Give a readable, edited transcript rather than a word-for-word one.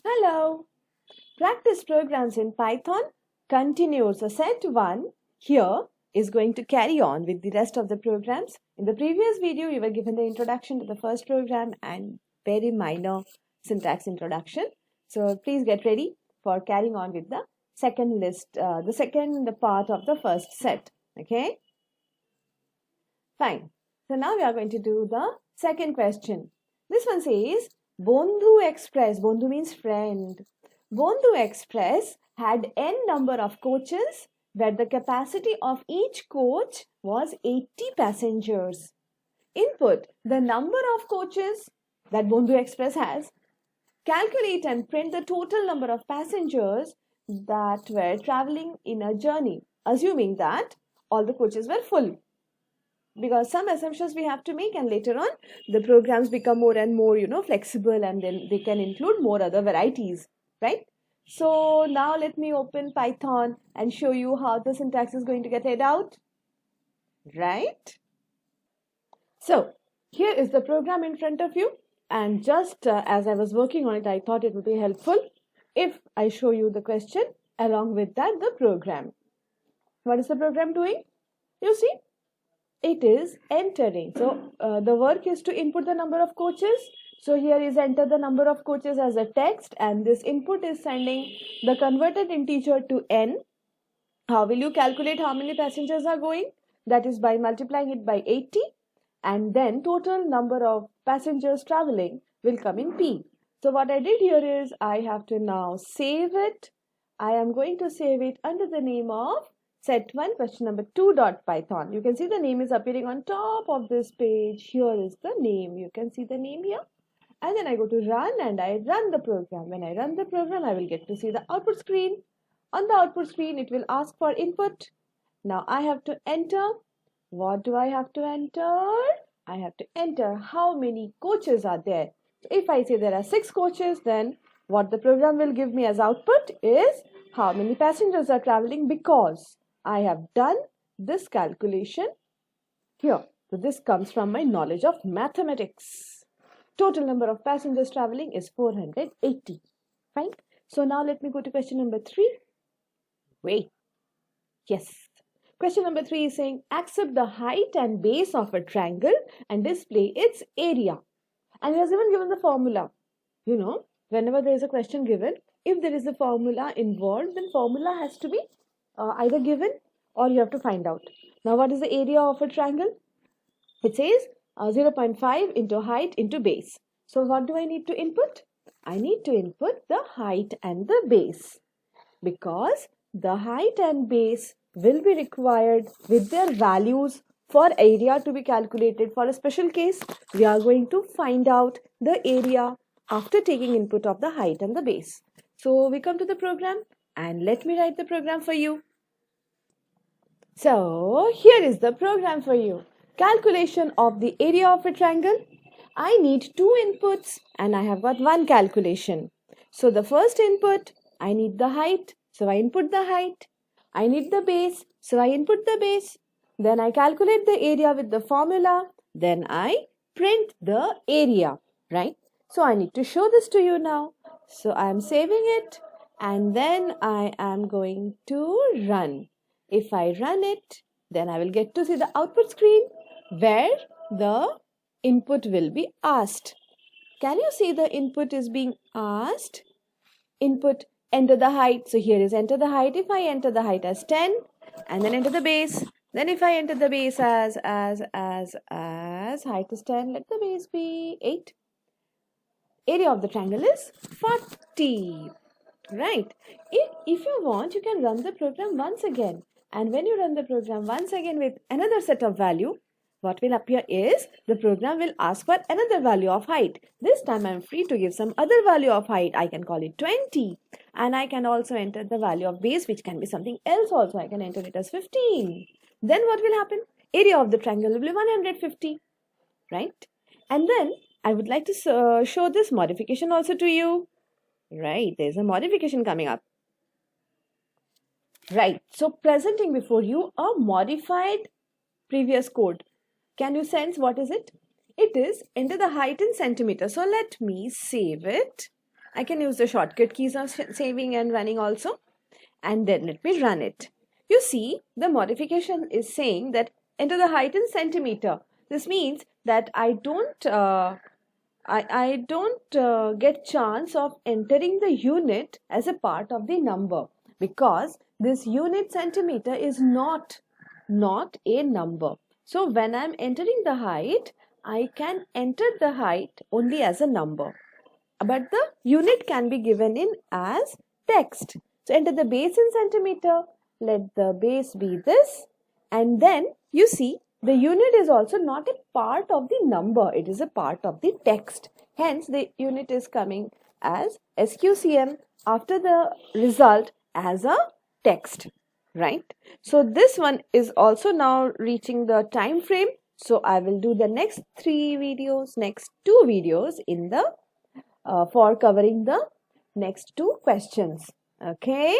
Hello! Practice programs in Python continues. So set 1 here is going to carry on with the rest of the programs. In the previous video, you were given the introduction to the first program and very minor syntax introduction. So please get ready for carrying on with the second the second part of the first set. Okay? Fine. So now we are going to do the second question. This one says, Bondhu Express, Bondhu means friend. Bondhu Express had n number of coaches where the capacity of each coach was 80 passengers. Input the number of coaches that Bondhu Express has. Calculate and print the total number of passengers that were traveling in a journey, assuming that all the coaches were full. Because some assumptions we have to make, and later on the programs become more and more flexible, and then they can include more other varieties, right? So now let me open Python and show you how the syntax is going to get read out, right? So here is the program in front of you, and just as I was working on it, I thought it would be helpful if I show you the question along with that the program. What is the program doing? You see, it is entering. So the work is to input the number of coaches. So here is enter the number of coaches as a text, and this input is sending the converted integer to n. How will you calculate how many passengers are going? That is by multiplying it by 80, and then total number of passengers traveling will come in p. So what I did here is I have to now save it. I am going to save it under the name of set1 question number 2.python. You can see the name is appearing on top of this page. Here is the name. You can see the name here. And then I go to run and I run the program. When I run the program, I will get to see the output screen. On the output screen, it will ask for input. Now I have to enter. What do I have to enter? I have to enter how many coaches are there. If I say there are 6 coaches, then what the program will give me as output is how many passengers are traveling, because I have done this calculation here. So this comes from my knowledge of mathematics. Total number of passengers traveling is 480. Fine. So now let me go to question number 3. Wait. Yes. Question number 3 is saying accept the height and base of a triangle and display its area. And he has even given the formula. Whenever there is a question given, if there is a formula involved, then formula has to be either given or you have to find out. Now what is the area of a triangle? It says 0.5 into height into base. So what do I need to input? I need to input the height and the base, because the height and base will be required with their values for area to be calculated. For a special case, we are going to find out the area after taking input of the height and the base. So we come to the program, and let me write the program for you. So here is the program for you. Calculation of the area of a triangle. I need 2 inputs and I have got 1 calculation. So the first input, I need the height. So I input the height. I need the base. So I input the base. Then I calculate the area with the formula. Then I print the area, right? So I need to show this to you now. So I am saving it, and then I am going to run. If I run it, then I will get to see the output screen where the input will be asked. Can you see the input is being asked? Input, enter the height. So here is enter the height. If I enter the height as 10 and then enter the base, then if I enter the base as height is 10, let the base be 8. Area of the triangle is 40. Right. If you want, you can run the program once again. And when you run the program once again with another set of value, what will appear is the program will ask for another value of height. This time I am free to give some other value of height. I can call it 20. And I can also enter the value of base, which can be something else also. I can enter it as 15. Then what will happen? Area of the triangle will be 150. Right? And then I would like to show this modification also to you. Right, there's a modification coming up. Right, so presenting before you a modified previous code. Can you sense what is it? It is enter the height in centimeters. So let me save it I can use the shortcut keys of saving and running also. And then let me run it. You see, the modification is saying that enter the height in centimeter. This means that I don't get chance of entering the unit as a part of the number, because this unit centimeter is not a number. So when I'm entering the height, I can enter the height only as a number, but the unit can be given in as text. So enter the base in centimeter, let the base be this, and then you see the unit is also not a part of the number, it is a part of the text. Hence the unit is coming as SQCM after the result as a text, right? So this one is also now reaching the time frame. So I will do the next two videos in the for covering the next two questions. Okay.